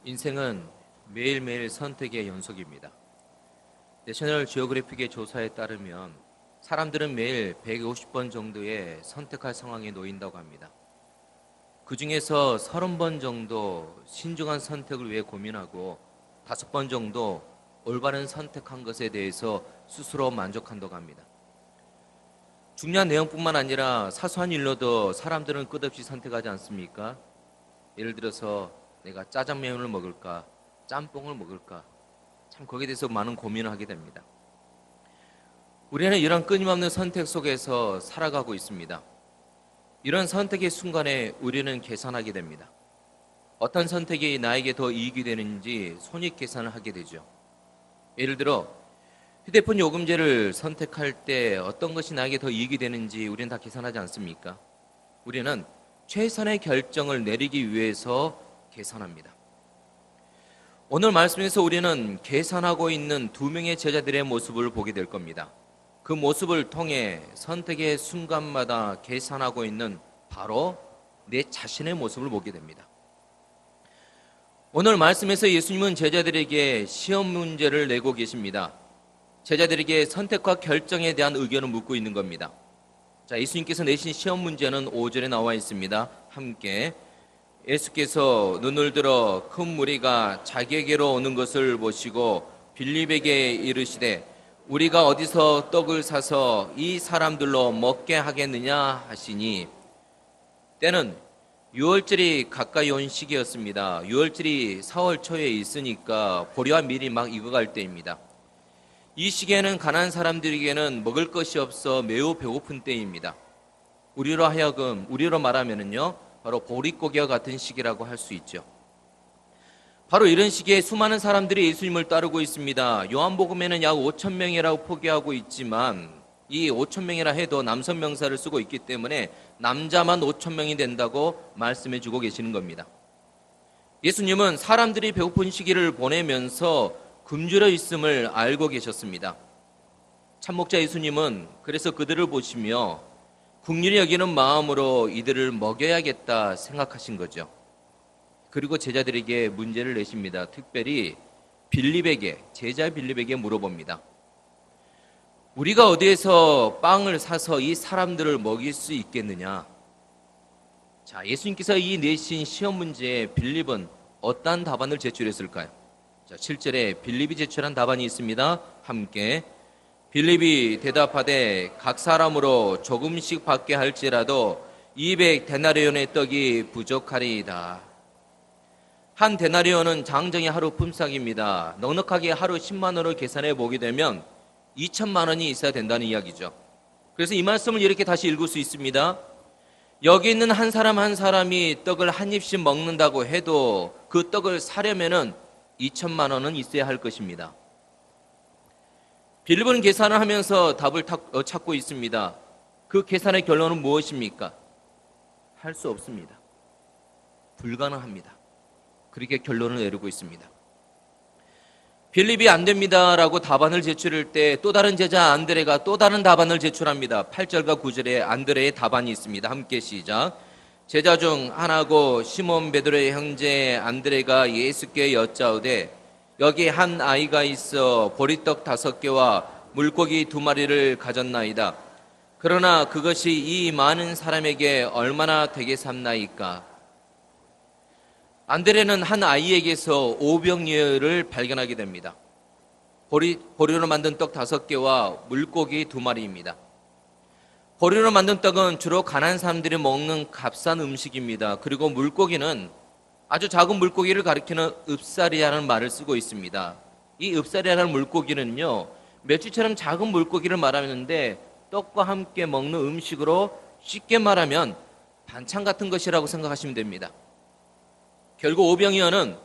인생은 매일매일 선택의 연속입니다. 내셔널 지오그래픽의 조사에 따르면 사람들은 매일 150번 정도의 선택할 상황에 놓인다고 합니다. 그 중에서 30번 정도 신중한 선택을 위해 고민하고 5번 정도 올바른 선택한 것에 대해서 스스로 만족한다고 합니다. 중요한 내용뿐만 아니라 사소한 일로도 사람들은 끝없이 선택하지 않습니까? 예를 들어서 내가 짜장면을 먹을까, 짬뽕을 먹을까, 참 거기에 대해서 많은 고민을 하게 됩니다. 우리는 이런 끊임없는 선택 속에서 살아가고 있습니다. 이런 선택의 순간에 우리는 계산하게 됩니다. 어떤 선택이 나에게 더 이익이 되는지 손익 계산을 하게 되죠. 예를 들어 휴대폰 요금제를 선택할 때 어떤 것이 나에게 더 이익이 되는지 우리는 다 계산하지 않습니까? 우리는 최선의 결정을 내리기 위해서 계산합니다. 오늘 말씀에서 우리는 계산하고 있는 두 명의 제자들의 모습을 보게 될 겁니다. 그 모습을 통해 선택의 순간마다 계산하고 있는 바로 내 자신의 모습을 보게 됩니다. 오늘 말씀에서 예수님은 제자들에게 시험 문제를 내고 계십니다. 제자들에게 선택과 결정에 대한 의견을 묻고 있는 겁니다. 자, 예수님께서 내신 시험 문제는 5절에 나와 있습니다. 함께 예수께서 눈을 들어 큰 무리가 자기에게로 오는 것을 보시고 빌립에게 이르시되 우리가 어디서 떡을 사서 이 사람들로 먹게 하겠느냐 하시니, 때는 유월절이 가까이 온 시기였습니다. 유월절이 4월 초에 있으니까 보리와 밀이 막 익어갈 때입니다. 이 시기에는 가난한 사람들에게는 먹을 것이 없어 매우 배고픈 때입니다. 우리로 말하면은요, 바로 보릿고기와 같은 시기라고 할 수 있죠. 바로 이런 시기에 수많은 사람들이 예수님을 따르고 있습니다. 요한복음에는 약 5천 명이라고 포기하고 있지만 이 5천 명이라 해도 남성 명사를 쓰고 있기 때문에 남자만 5천 명이 된다고 말씀해 주고 계시는 겁니다. 예수님은 사람들이 배고픈 시기를 보내면서 굶주려 있음을 알고 계셨습니다. 참목자 예수님은 그래서 그들을 보시며 긍휼히 여기는 마음으로 이들을 먹여야겠다 생각하신 거죠. 그리고 제자들에게 문제를 내십니다. 특별히 제자 빌립에게 물어봅니다. 우리가 어디에서 빵을 사서 이 사람들을 먹일 수 있겠느냐? 자, 예수님께서 이 내신 시험 문제에 빌립은 어떠한 답안을 제출했을까요? 자, 7절에 빌립이 제출한 답안이 있습니다. 함께 빌립이 대답하되 각 사람으로 조금씩 받게 할지라도 200데나리온의 떡이 부족하리이다. 한 데나리온은 장정의 하루 품삯입니다. 넉넉하게 하루 10만 원을 계산해 보게 되면 2천만 원이 있어야 된다는 이야기죠. 그래서 이 말씀을 이렇게 다시 읽을 수 있습니다. 여기 있는 한 사람 한 사람이 떡을 한 입씩 먹는다고 해도 그 떡을 사려면은 2천만 원은 있어야 할 것입니다. 빌립은 계산을 하면서 답을 찾고 있습니다. 그 계산의 결론은 무엇입니까? 할 수 없습니다. 불가능합니다. 그렇게 결론을 내리고 있습니다. 빌립이 안 됩니다라고 답안을 제출할 때 또 다른 제자 안드레가 또 다른 답안을 제출합니다. 8절과 9절에 안드레의 답안이 있습니다. 함께 시작. 제자 중 하나고 시몬 베드로의 형제 안드레가 예수께 여짜오되 여기 한 아이가 있어 보리떡 5개와 물고기 2마리를 가졌나이다. 그러나 그것이 이 많은 사람에게 얼마나 되게 삼나이까? 안드레는 한 아이에게서 오병이어를 발견하게 됩니다. 보리로 만든 떡 5개와 물고기 2마리입니다. 보리로 만든 떡은 주로 가난한 사람들이 먹는 값싼 음식입니다. 그리고 물고기는 아주 작은 물고기를 가리키는 읍사리라는 말을 쓰고 있습니다. 이 읍사리라는 물고기는요, 멸치처럼 작은 물고기를 말하는데 떡과 함께 먹는 음식으로 쉽게 말하면 반찬 같은 것이라고 생각하시면 됩니다. 결국 오병이어는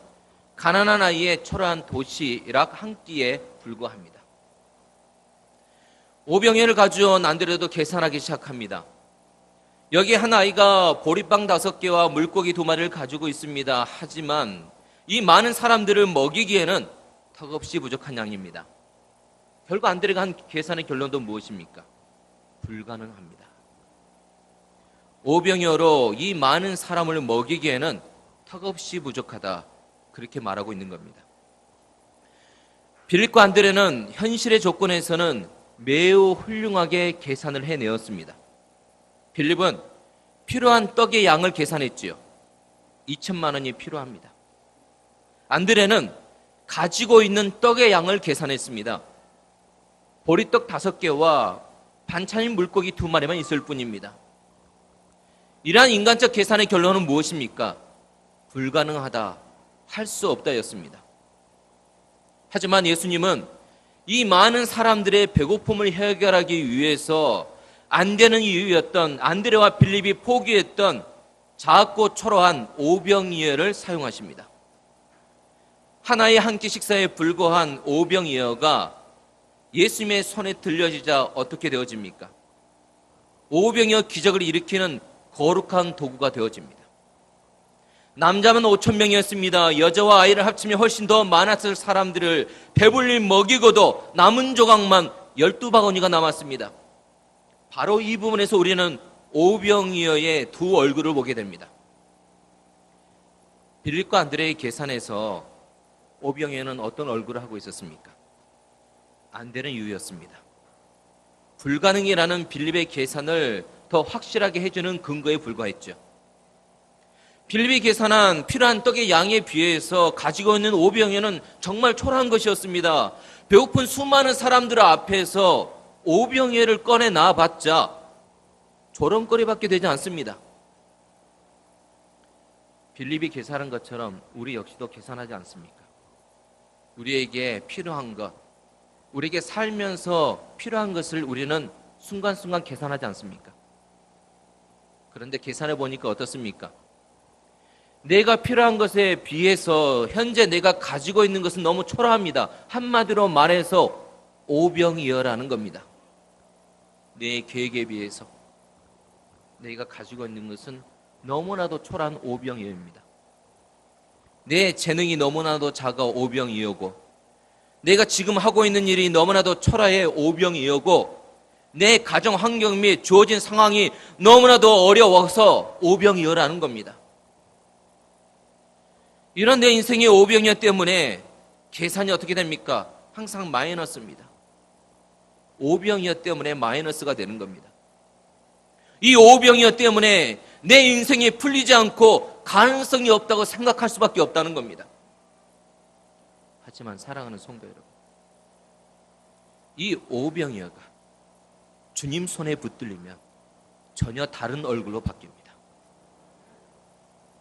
가난한 아이의 초라한 도시락 한 끼에 불과합니다. 오병이어를 가져온 안드레도 계산하기 시작합니다. 여기 한 아이가 보리빵 5개와 물고기 2마리를 가지고 있습니다. 하지만 이 많은 사람들을 먹이기에는 턱없이 부족한 양입니다. 결국 안드레가 한 계산의 결론도 무엇입니까? 불가능합니다. 오병이어로 이 많은 사람을 먹이기에는 턱없이 부족하다. 그렇게 말하고 있는 겁니다. 빌립과 안드레는 현실의 조건에서는 매우 훌륭하게 계산을 해내었습니다. 빌립은 필요한 떡의 양을 계산했지요. 2천만 원이 필요합니다. 안드레는 가지고 있는 떡의 양을 계산했습니다. 보리떡 5개와 반찬인 물고기 2마리만 있을 뿐입니다. 이러한 인간적 계산의 결론은 무엇입니까? 불가능하다, 할 수 없다였습니다. 하지만 예수님은 이 많은 사람들의 배고픔을 해결하기 위해서 안 되는 이유였던 안드레와 빌립이 포기했던 작고 초라한 오병이어를 사용하십니다. 하나의 한 끼 식사에 불과한 오병이어가 예수님의 손에 들려지자 어떻게 되어집니까? 오병이어 기적을 일으키는 거룩한 도구가 되어집니다. 남자만 5,000명이었습니다. 여자와 아이를 합치면 훨씬 더 많았을 사람들을 배불리 먹이고도 남은 조각만 12바구니가 남았습니다. 바로 이 부분에서 우리는 오병이어의 두 얼굴을 보게 됩니다. 빌립과 안드레의 계산에서 오병이어는 어떤 얼굴을 하고 있었습니까? 안 되는 이유였습니다. 불가능이라는 빌립의 계산을 더 확실하게 해주는 근거에 불과했죠. 빌립이 계산한 필요한 떡의 양에 비해서 가지고 있는 오병이어는 정말 초라한 것이었습니다. 배고픈 수많은 사람들 앞에서 오병이어를 꺼내 놔봤자 조롱거리밖에 되지 않습니다. 빌립이 계산한 것처럼 우리 역시도 계산하지 않습니까? 우리에게 필요한 것, 우리에게 살면서 필요한 것을 우리는 순간순간 계산하지 않습니까? 그런데 계산해 보니까 어떻습니까? 내가 필요한 것에 비해서 현재 내가 가지고 있는 것은 너무 초라합니다. 한마디로 말해서 오병이어라는 겁니다. 내 계획에 비해서 내가 가지고 있는 것은 너무나도 초라한 오병이어입니다. 내 재능이 너무나도 작아 오병이어고, 내가 지금 하고 있는 일이 너무나도 초라해 오병이어고, 내 가정 환경 및 주어진 상황이 너무나도 어려워서 오병이어라는 겁니다. 이런 내 인생의 오병이어 때문에 계산이 어떻게 됩니까? 항상 마이너스입니다. 오병이어 때문에 마이너스가 되는 겁니다. 이 오병이어 때문에 내 인생이 풀리지 않고 가능성이 없다고 생각할 수밖에 없다는 겁니다. 하지만 사랑하는 성도 여러분, 이 오병이어가 주님 손에 붙들리면 전혀 다른 얼굴로 바뀝니다.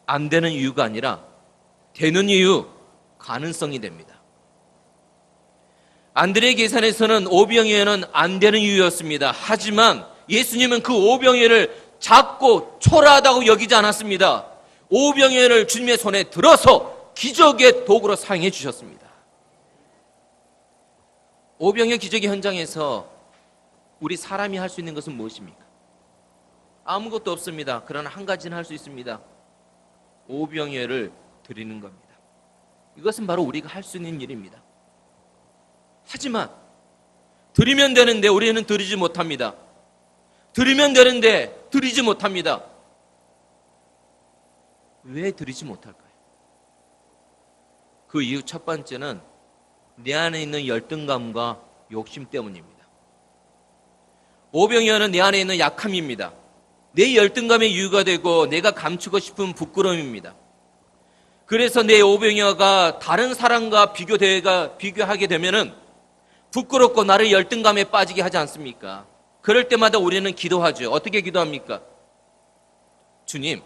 안 되는 이유가 아니라 되는 이유, 가능성이 됩니다. 안드레의 계산에서는 오병이어는 안 되는 이유였습니다. 하지만 예수님은 그 오병이어를 작고 초라하다고 여기지 않았습니다. 오병이어를 주님의 손에 들어서 기적의 도구로 사용해 주셨습니다. 오병이어 기적의 현장에서 우리 사람이 할 수 있는 것은 무엇입니까? 아무것도 없습니다. 그러나 한 가지는 할 수 있습니다. 오병이어를 드리는 겁니다. 이것은 바로 우리가 할 수 있는 일입니다. 하지만 드리면 되는데 우리는 드리지 못합니다. 드리면 되는데 드리지 못합니다. 왜 드리지 못할까요? 그 이유 첫 번째는 내 안에 있는 열등감과 욕심 때문입니다. 오병이어는 내 안에 있는 약함입니다. 내 열등감의 이유가 되고 내가 감추고 싶은 부끄러움입니다. 그래서 내 오병이어가 다른 사람과 비교하게 되면은 부끄럽고 나를 열등감에 빠지게 하지 않습니까? 그럴 때마다 우리는 기도하죠. 어떻게 기도합니까? 주님,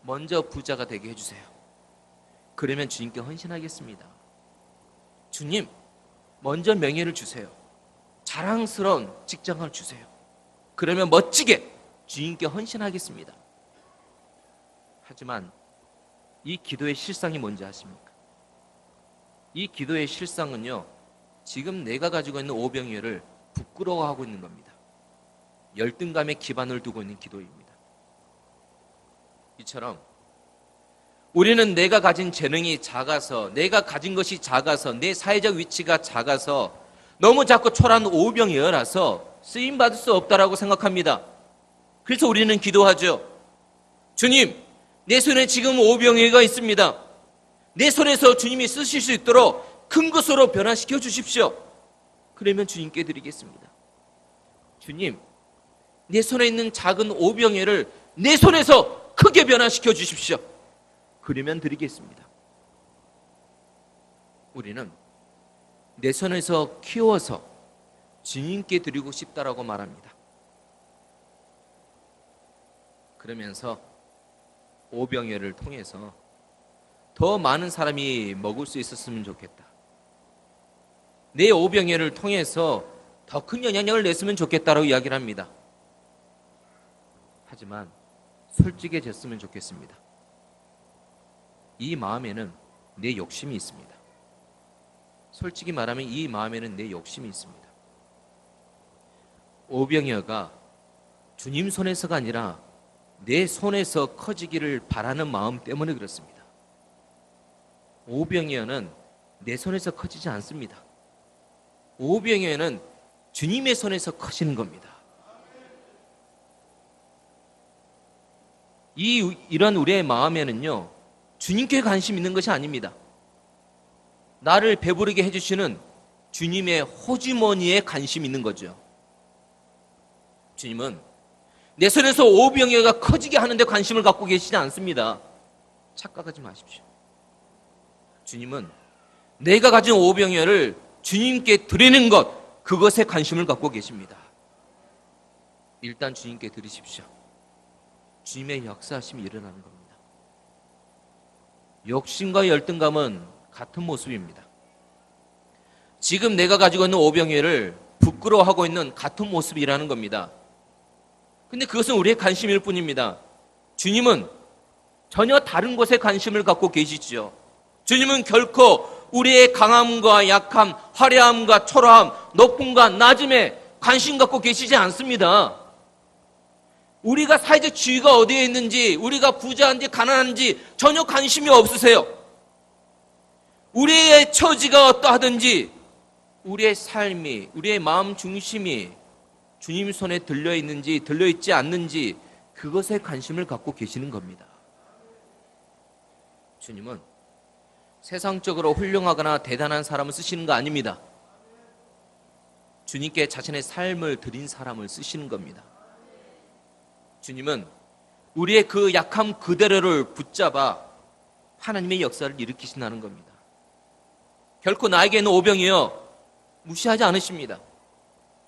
먼저 부자가 되게 해주세요. 그러면 주님께 헌신하겠습니다. 주님, 먼저 명예를 주세요. 자랑스러운 직장을 주세요. 그러면 멋지게 주님께 헌신하겠습니다. 하지만 이 기도의 실상이 뭔지 아십니까? 이 기도의 실상은요, 지금 내가 가지고 있는 오병이어를 부끄러워하고 있는 겁니다. 열등감에 기반을 두고 있는 기도입니다. 이처럼 우리는 내가 가진 재능이 작아서, 내가 가진 것이 작아서, 내 사회적 위치가 작아서 너무 작고 초라한 오병이어라서 쓰임받을 수 없다라고 생각합니다. 그래서 우리는 기도하죠. 주님, 내 손에 지금 오병이어가 있습니다. 내 손에서 주님이 쓰실 수 있도록 큰 것으로 변화시켜 주십시오. 그러면 주님께 드리겠습니다. 주님, 내 손에 있는 작은 오병이를 내 손에서 크게 변화시켜 주십시오. 그러면 드리겠습니다. 우리는 내 손에서 키워서 주님께 드리고 싶다라고 말합니다. 그러면서 오병이어를 통해서 더 많은 사람이 먹을 수 있었으면 좋겠다. 내 오병이어를 통해서 더 큰 영향력을 냈으면 좋겠다라고 이야기를 합니다. 하지만 솔직해졌으면 좋겠습니다. 이 마음에는 내 욕심이 있습니다. 솔직히 말하면 이 마음에는 내 욕심이 있습니다. 오병이어가 주님 손에서가 아니라 내 손에서 커지기를 바라는 마음 때문에 그렇습니다. 오병이어는 내 손에서 커지지 않습니다. 오병이어는 주님의 손에서 커지는 겁니다. 이런 우리의 마음에는요, 주님께 관심 있는 것이 아닙니다. 나를 배부르게 해주시는 주님의 호주머니에 관심 있는 거죠. 주님은 내 손에서 오병이어가 커지게 하는데 관심을 갖고 계시지 않습니다. 착각하지 마십시오. 주님은 내가 가진 오병이어를 주님께 드리는 것, 그것에 관심을 갖고 계십니다. 일단 주님께 드리십시오. 주님의 역사하심이 일어나는 겁니다. 욕심과 열등감은 같은 모습입니다. 지금 내가 가지고 있는 오병이어를 부끄러워하고 있는 같은 모습이라는 겁니다. 근데 그것은 우리의 관심일 뿐입니다. 주님은 전혀 다른 것에 관심을 갖고 계시지요. 주님은 결코 우리의 강함과 약함, 화려함과 초라함, 높음과 낮음에 관심 갖고 계시지 않습니다. 우리가 사회적 지위가 어디에 있는지, 우리가 부자인지 가난한지 전혀 관심이 없으세요. 우리의 처지가 어떠하든지 우리의 삶이, 우리의 마음 중심이 주님 손에 들려있는지 들려있지 않는지 그것에 관심을 갖고 계시는 겁니다. 주님은 세상적으로 훌륭하거나 대단한 사람을 쓰시는 거 아닙니다. 주님께 자신의 삶을 드린 사람을 쓰시는 겁니다. 주님은 우리의 그 약함 그대로를 붙잡아 하나님의 역사를 일으키신다는 겁니다. 결코 나에게 있는 오병이어 무시하지 않으십니다.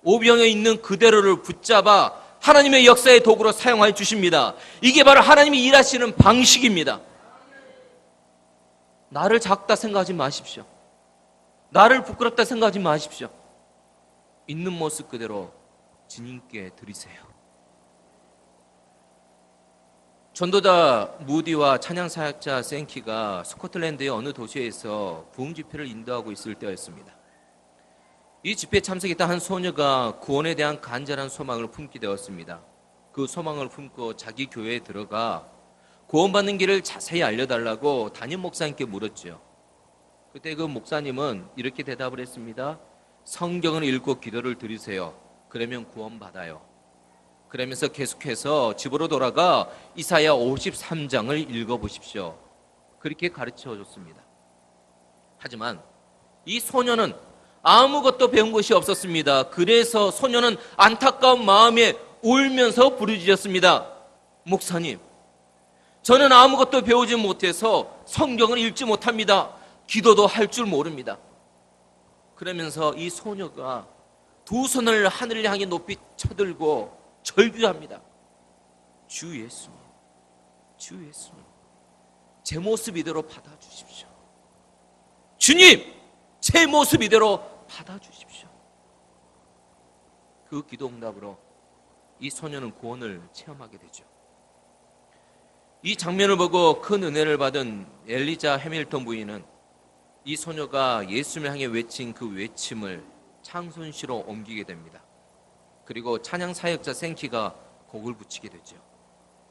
오병이어 있는 그대로를 붙잡아 하나님의 역사의 도구로 사용하여 주십니다. 이게 바로 하나님이 일하시는 방식입니다. 나를 작다 생각하지 마십시오. 나를 부끄럽다 생각하지 마십시오. 있는 모습 그대로 주님께 드리세요. 전도자 무디와 찬양사역자 생키가 스코틀랜드의 어느 도시에서 부흥 집회를 인도하고 있을 때였습니다. 이 집회에 참석했던 한 소녀가 구원에 대한 간절한 소망을 품게 되었습니다. 그 소망을 품고 자기 교회에 들어가 구원받는 길을 자세히 알려달라고 담임 목사님께 물었죠. 그때 그 목사님은 이렇게 대답을 했습니다. 성경을 읽고 기도를 드리세요. 그러면 구원받아요. 그러면서 계속해서 집으로 돌아가 이사야 53장을 읽어보십시오. 그렇게 가르쳐 줬습니다. 하지만 이 소녀는 아무것도 배운 것이 없었습니다. 그래서 소녀는 안타까운 마음에 울면서 부르짖었습니다. 목사님, 저는 아무것도 배우지 못해서 성경을 읽지 못합니다. 기도도 할 줄 모릅니다. 그러면서 이 소녀가 두 손을 하늘을 향해 높이 쳐들고 절규합니다. 주 예수님, 주 예수님, 제 모습 이대로 받아주십시오. 주님, 제 모습 이대로 받아주십시오. 그 기도 응답으로 이 소녀는 구원을 체험하게 되죠. 이 장면을 보고 큰 은혜를 받은 엘리자 해밀턴 부인은 이 소녀가 예수님을 향해 외친 그 외침을 창순시로 옮기게 됩니다. 그리고 찬양 사역자 생키가 곡을 붙이게 되죠.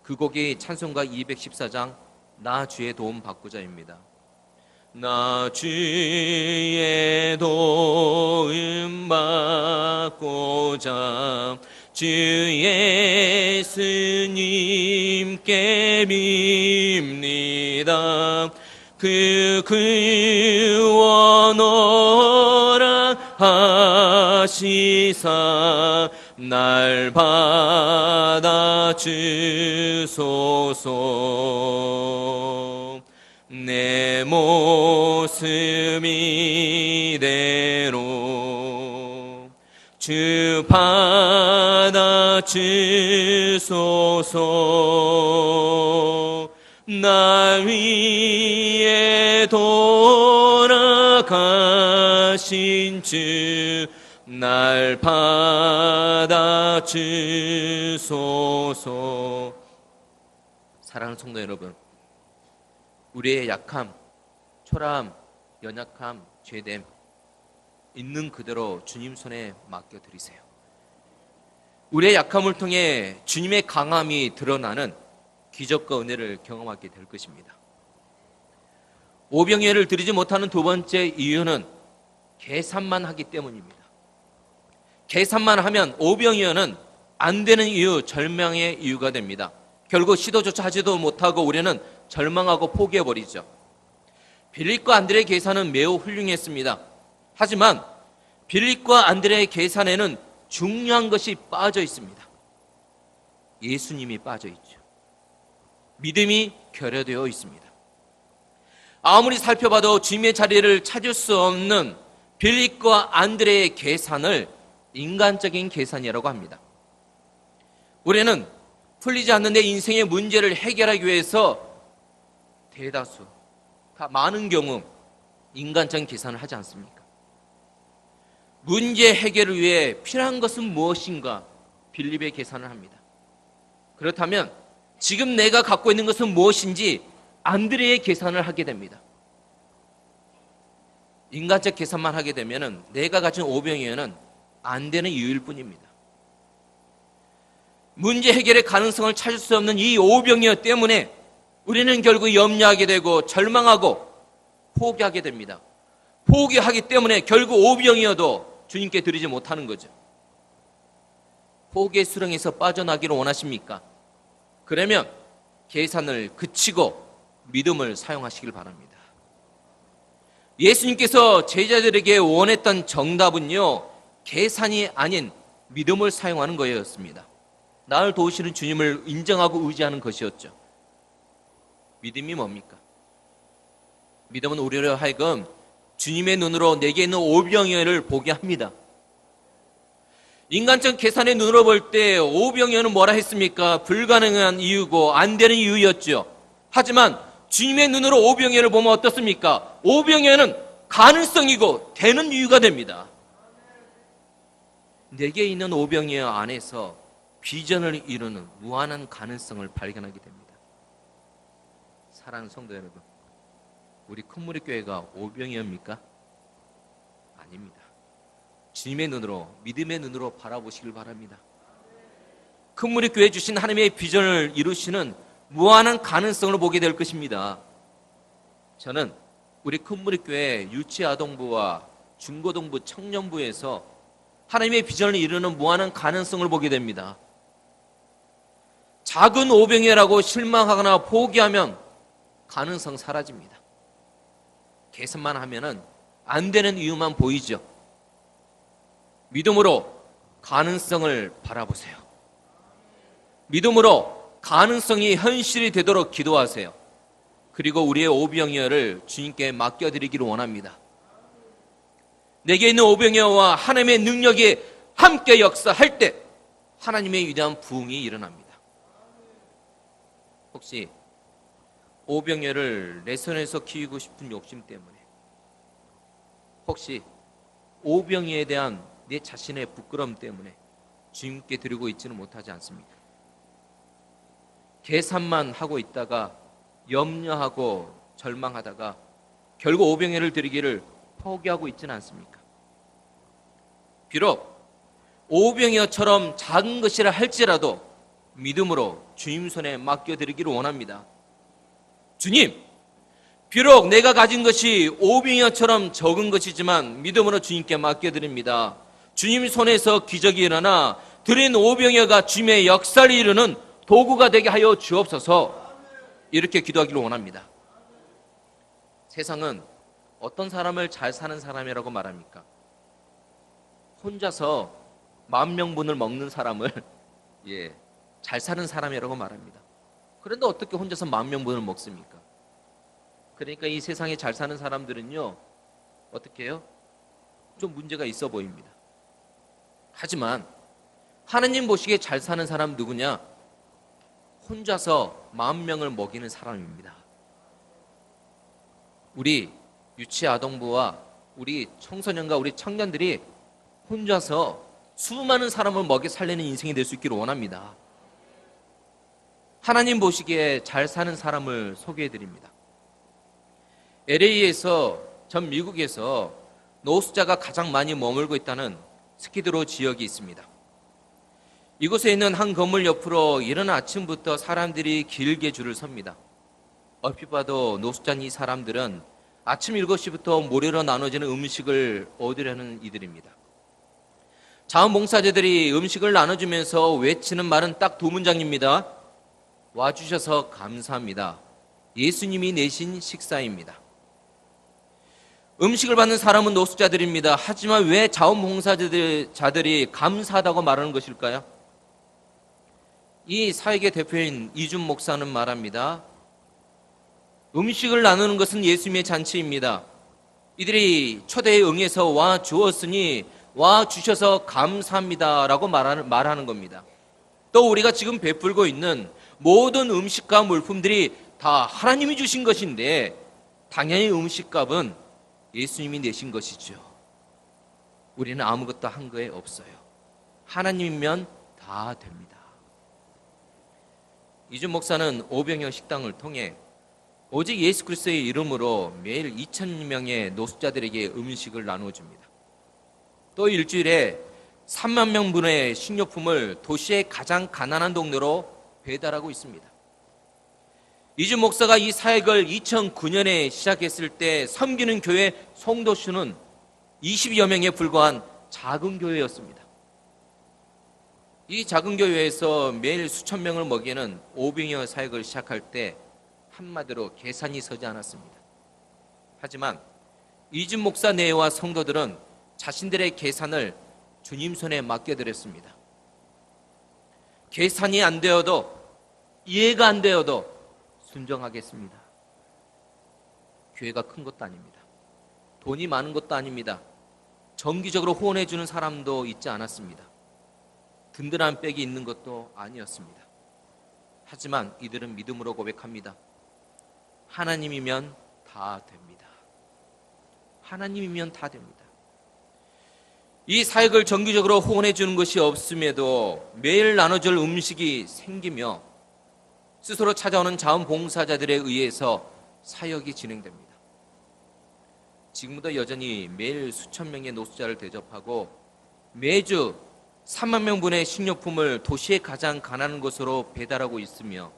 그 곡이 찬송가 214장 나 주의 도움 받고자입니다. 나 주의 도움 받고자 주 예수님께 빕니다. 그 원어라 하시사 날 받아주소서. 내 모습 이대로 주 받아주소서. 나 위에 돌아가신 주 날 받아주소서. 사랑하는 성도 여러분, 우리의 약함, 초라함, 연약함, 죄됨 있는 그대로 주님 손에 맡겨드리세요. 우리의 약함을 통해 주님의 강함이 드러나는 기적과 은혜를 경험하게 될 것입니다. 오병이어를 드리지 못하는 두 번째 이유는 계산만 하기 때문입니다. 계산만 하면 오병이어는 안 되는 이유, 절망의 이유가 됩니다. 결국 시도조차 하지도 못하고 우리는 절망하고 포기해버리죠. 빌립과 안드레의 계산은 매우 훌륭했습니다. 하지만 빌립과 안드레의 계산에는 중요한 것이 빠져 있습니다. 예수님이 빠져 있죠. 믿음이 결여되어 있습니다. 아무리 살펴봐도 주님의 자리를 찾을 수 없는 빌립과 안드레의 계산을 인간적인 계산이라고 합니다. 우리는 풀리지 않는 내 인생의 문제를 해결하기 위해서 대다수, 많은 경우 인간적인 계산을 하지 않습니까? 문제 해결을 위해 필요한 것은 무엇인가 빌립의 계산을 합니다. 그렇다면 지금 내가 갖고 있는 것은 무엇인지 안드레의 계산을 하게 됩니다. 인간적 계산만 하게 되면 내가 가진 오병이어는 안 되는 이유일 뿐입니다. 문제 해결의 가능성을 찾을 수 없는 이 오병이어 때문에 우리는 결국 염려하게 되고 절망하고 포기하게 됩니다. 포기하기 때문에 결국 오병이어도 주님께 드리지 못하는 거죠. 포기의 수렁에서 빠져나기를 원하십니까? 그러면 계산을 그치고 믿음을 사용하시길 바랍니다. 예수님께서 제자들에게 원했던 정답은요, 계산이 아닌 믿음을 사용하는 거였습니다. 나를 도우시는 주님을 인정하고 의지하는 것이었죠. 믿음이 뭡니까? 믿음은 우리로 하여금 주님의 눈으로 내게 있는 오병이어를 보게 합니다. 인간적 계산의 눈으로 볼 때 오병이어는 뭐라 했습니까? 불가능한 이유고 안 되는 이유였죠. 하지만 주님의 눈으로 오병이어를 보면 어떻습니까? 오병이어는 가능성이고 되는 이유가 됩니다. 내게 있는 오병이어 안에서 비전을 이루는 무한한 가능성을 발견하게 됩니다. 사랑하는 성도 여러분, 우리 큰무리교회가 오병이어입니까? 아닙니다. 주님의 눈으로, 믿음의 눈으로 바라보시길 바랍니다. 큰무리교회 주신 하나님의 비전을 이루시는 무한한 가능성을 보게 될 것입니다. 저는 우리 큰무리교회 유치아동부와 중고등부 청년부에서 하나님의 비전을 이루는 무한한 가능성을 보게 됩니다. 작은 오병이어라고 실망하거나 포기하면 가능성 사라집니다. 계산만 하면은 안 되는 이유만 보이죠. 믿음으로 가능성을 바라보세요. 믿음으로 가능성이 현실이 되도록 기도하세요. 그리고 우리의 오병이어를 주님께 맡겨드리기를 원합니다. 내게 있는 오병이어와 하나님의 능력이 함께 역사할 때 하나님의 위대한 부흥이 일어납니다. 혹시 오병이어를 내 손에서 키우고 싶은 욕심 때문에, 혹시 오병이어에 대한 내 자신의 부끄러움 때문에 주님께 드리고 있지는 못하지 않습니까? 계산만 하고 있다가 염려하고 절망하다가 결국 오병이어를 드리기를 포기하고 있지는 않습니까? 비록 오병이어처럼 작은 것이라 할지라도 믿음으로 주님 손에 맡겨드리기를 원합니다. 주님, 비록 내가 가진 것이 오병이어처럼 적은 것이지만 믿음으로 주님께 맡겨드립니다. 주님 손에서 기적이 일어나 드린 오병이어가 주님의 역사를 이루는 도구가 되게 하여 주옵소서. 이렇게 기도하기를 원합니다. 세상은 어떤 사람을 잘 사는 사람이라고 말합니까? 혼자서 10,000명분을 먹는 사람을 잘 사는 사람이라고 말합니다. 그런데 어떻게 혼자서 10,000명분을 먹습니까? 그러니까 이 세상에 잘 사는 사람들은요, 어떻게 해요? 좀 문제가 있어 보입니다. 하지만 하느님 보시기에 잘 사는 사람 누구냐? 혼자서 40,000명을 먹이는 사람입니다. 우리 유치아동부와 우리 청소년과 우리 청년들이 혼자서 수많은 사람을 먹여 살리는 인생이 될 수 있기를 원합니다. 하나님 보시기에 잘 사는 사람을 소개해 드립니다. LA에서, 전 미국에서 노숙자가 가장 많이 머물고 있다는 스키드로 지역이 있습니다. 이곳에 있는 한 건물 옆으로 이른 아침부터 사람들이 길게 줄을 섭니다. 얼핏 봐도 노숙자인 이 사람들은 아침 7시부터 모래로 나눠지는 음식을 얻으려는 이들입니다. 자원봉사자들이 음식을 나눠주면서 외치는 말은 딱 2문장입니다. 와주셔서 감사합니다. 예수님이 내신 식사입니다. 음식을 받는 사람은 노숙자들입니다. 하지만 왜 자원봉사자들이 감사하다고 말하는 것일까요? 이 사역의 대표인 이준 목사는 말합니다. 음식을 나누는 것은 예수님의 잔치입니다. 이들이 초대에 응해서 와 주었으니 와 주셔서 감사합니다 라고 말하는 겁니다. 또 우리가 지금 베풀고 있는 모든 음식과 물품들이 다 하나님이 주신 것인데 당연히 음식값은 예수님이 내신 것이죠. 우리는 아무것도 한 거에 없어요. 하나님이면 다 됩니다. 이준 목사는 오병이어 식당을 통해 오직 예수 그리스도의 이름으로 매일 2,000명의 노숙자들에게 음식을 나누어줍니다. 또 일주일에 30,000명분의 식료품을 도시의 가장 가난한 동네로 배달하고 있습니다. 이준 목사가 이 사역을 2009년에 시작했을 때 섬기는 교회 성도수는 20여 명에 불과한 작은 교회였습니다. 이 작은 교회에서 매일 수천 명을 먹이는 오병이어 사역을 시작할 때 한마디로 계산이 서지 않았습니다. 하지만 이준 목사 내외와 성도들은 자신들의 계산을 주님 손에 맡겨드렸습니다. 계산이 안 되어도, 이해가 안 되어도 순종하겠습니다. 교회가 큰 것도 아닙니다. 돈이 많은 것도 아닙니다. 정기적으로 후원해 주는 사람도 있지 않았습니다. 든든한 백이 있는 것도 아니었습니다. 하지만 이들은 믿음으로 고백합니다. 하나님이면 다 됩니다. 하나님이면 다 됩니다. 이 사역을 정기적으로 후원해 주는 것이 없음에도 매일 나눠줄 음식이 생기며 스스로 찾아오는 자원봉사자들에 의해서 사역이 진행됩니다. 지금도 여전히 매일 수천 명의 노숙자를 대접하고 매주 30,000명분의 식료품을 도시의 가장 가난한 곳으로 배달하고 있으며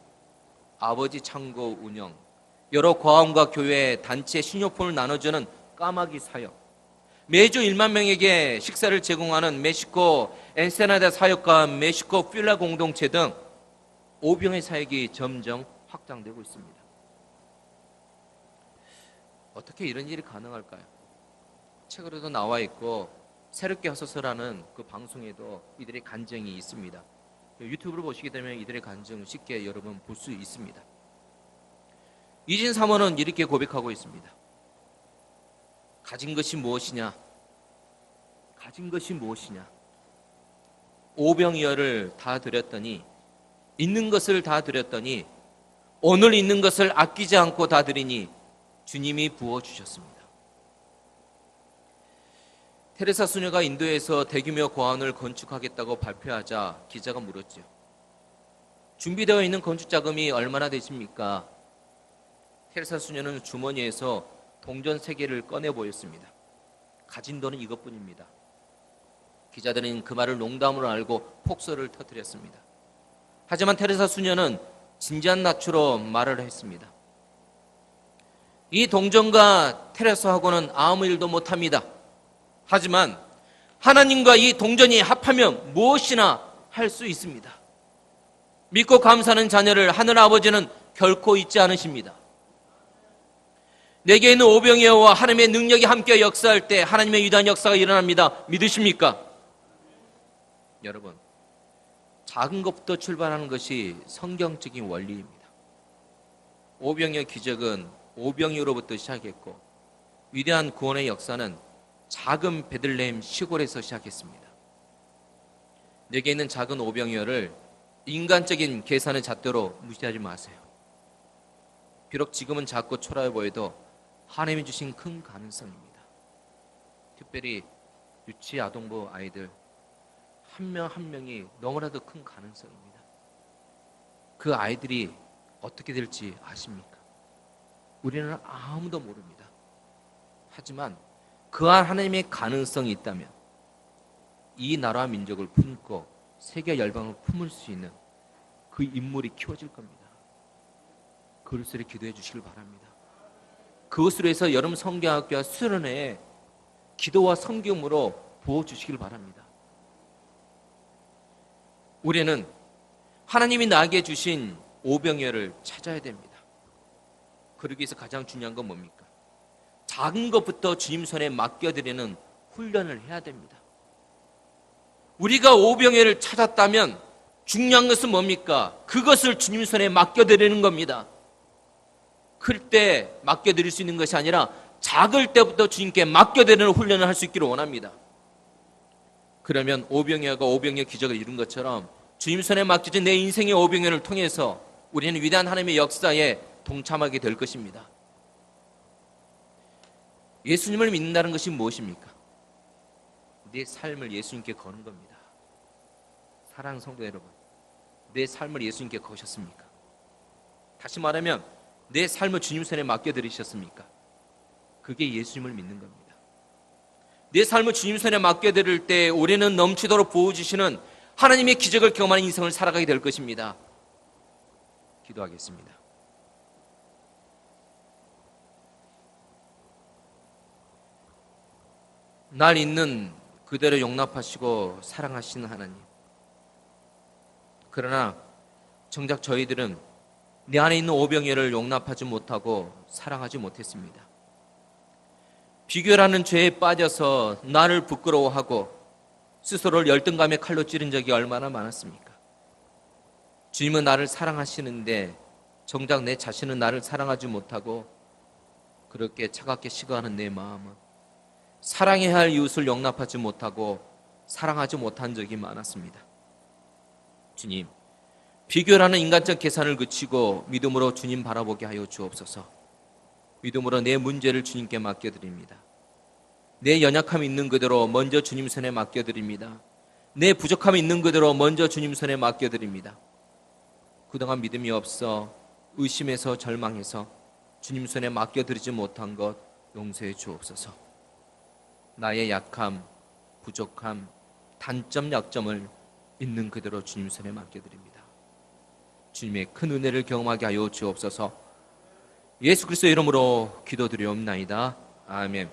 아버지 창고 운영, 여러 과원과 교회, 단체 식료품을 나눠주는 까마귀 사역, 매주 10,000명에게 식사를 제공하는 멕시코 엔세나다 사역과 멕시코 필라 공동체 등 오병의 사역이 점점 확장되고 있습니다. 어떻게 이런 일이 가능할까요? 책으로도 나와 있고 새롭게 하소서라는 그 방송에도 이들의 간증이 있습니다. 유튜브를 보시게 되면 이들의 간증 쉽게 여러분 볼 수 있습니다. 이진 사모는 이렇게 고백하고 있습니다. 가진 것이 무엇이냐? 가진 것이 무엇이냐? 오병이어를 다 드렸더니, 있는 것을 다 드렸더니, 오늘 있는 것을 아끼지 않고 다 드리니 주님이 부어주셨습니다. 테레사 수녀가 인도에서 대규모 고아원을 건축하겠다고 발표하자 기자가 물었죠. 준비되어 있는 건축 자금이 얼마나 되십니까? 테레사 수녀는 주머니에서 동전 3개를 꺼내 보였습니다. 가진 돈은 이것뿐입니다. 기자들은 그 말을 농담으로 알고 폭소를 터뜨렸습니다. 하지만 테레사 수녀는 진지한 낯으로 말을 했습니다. 이 동전과 테레사하고는 아무 일도 못합니다. 하지만 하나님과 이 동전이 합하면 무엇이나 할 수 있습니다. 믿고 감사하는 자녀를 하늘 아버지는 결코 잊지 않으십니다. 내게 있는 오병이어와 하나님의 능력이 함께 역사할 때 하나님의 위대한 역사가 일어납니다. 믿으십니까? 여러분, 작은 것부터 출발하는 것이 성경적인 원리입니다. 오병이어 기적은 오병이어로부터 시작했고 위대한 구원의 역사는 작은 베들레헴 시골에서 시작했습니다. 내게 있는 작은 오병이어를 인간적인 계산의 잣대로 무시하지 마세요. 비록 지금은 작고 초라해 보여도 하나님이 주신 큰 가능성입니다. 특별히 유치 아동부 아이들 한 명 한 명이 너무나도 큰 가능성입니다. 그 아이들이 어떻게 될지 아십니까? 우리는 아무도 모릅니다. 하지만 그한 하나님의 가능성이 있다면 이 나라와 민족을 품고 세계 열방을 품을 수 있는 그 인물이 키워질 겁니다. 그것을 기도해 주시길 바랍니다. 그것으로 해서 여러분 성경학교와 수련회에 기도와 섬김으로 부어주시길 바랍니다. 우리는 하나님이 나에게 주신 오병이어를 찾아야 됩니다. 그러기 위해서 가장 중요한 건 뭡니까? 작은 것부터 주님 손에 맡겨드리는 훈련을 해야 됩니다. 우리가 오병이어를 찾았다면 중요한 것은 뭡니까? 그것을 주님 손에 맡겨드리는 겁니다. 클 때 맡겨드릴 수 있는 것이 아니라 작을 때부터 주님께 맡겨드리는 훈련을 할 수 있기를 원합니다. 그러면 오병이어가 오병이어 기적을 이룬 것처럼 주님 손에 맡겨진 내 인생의 오병이어를 통해서 우리는 위대한 하나님의 역사에 동참하게 될 것입니다. 예수님을 믿는다는 것이 무엇입니까? 내 삶을 예수님께 거는 겁니다. 사랑하는 성도 여러분, 내 삶을 예수님께 거셨습니까? 다시 말하면 내 삶을 주님 손에 맡겨드리셨습니까? 그게 예수님을 믿는 겁니다. 내 삶을 주님 손에 맡겨드릴 때 우리는 넘치도록 부어주시는 하나님의 기적을 경험하는 인생을 살아가게 될 것입니다. 기도하겠습니다. 날 있는 그대로 용납하시고 사랑하시는 하나님, 그러나 정작 저희들은 내 안에 있는 오병이어를 용납하지 못하고 사랑하지 못했습니다. 비교라는 죄에 빠져서 나를 부끄러워하고 스스로를 열등감의 칼로 찌른 적이 얼마나 많았습니까? 주님은 나를 사랑하시는데 정작 내 자신은 나를 사랑하지 못하고 그렇게 차갑게 식어가는 내 마음은 사랑해야 할 이웃을 용납하지 못하고 사랑하지 못한 적이 많았습니다. 주님, 비교라는 인간적 계산을 그치고 믿음으로 주님 바라보게 하여 주옵소서. 믿음으로 내 문제를 주님께 맡겨드립니다. 내 연약함이 있는 그대로 먼저 주님 손에 맡겨드립니다. 내 부족함이 있는 그대로 먼저 주님 손에 맡겨드립니다. 그동안 믿음이 없어 의심해서 절망해서 주님 손에 맡겨드리지 못한 것 용서해 주옵소서. 나의 약함, 부족함, 단점, 약점을 있는 그대로 주님 손에 맡겨드립니다. 주님의 큰 은혜를 경험하게 하여 주옵소서. 예수 그리스도의 이름으로 기도드리옵나이다. 아멘.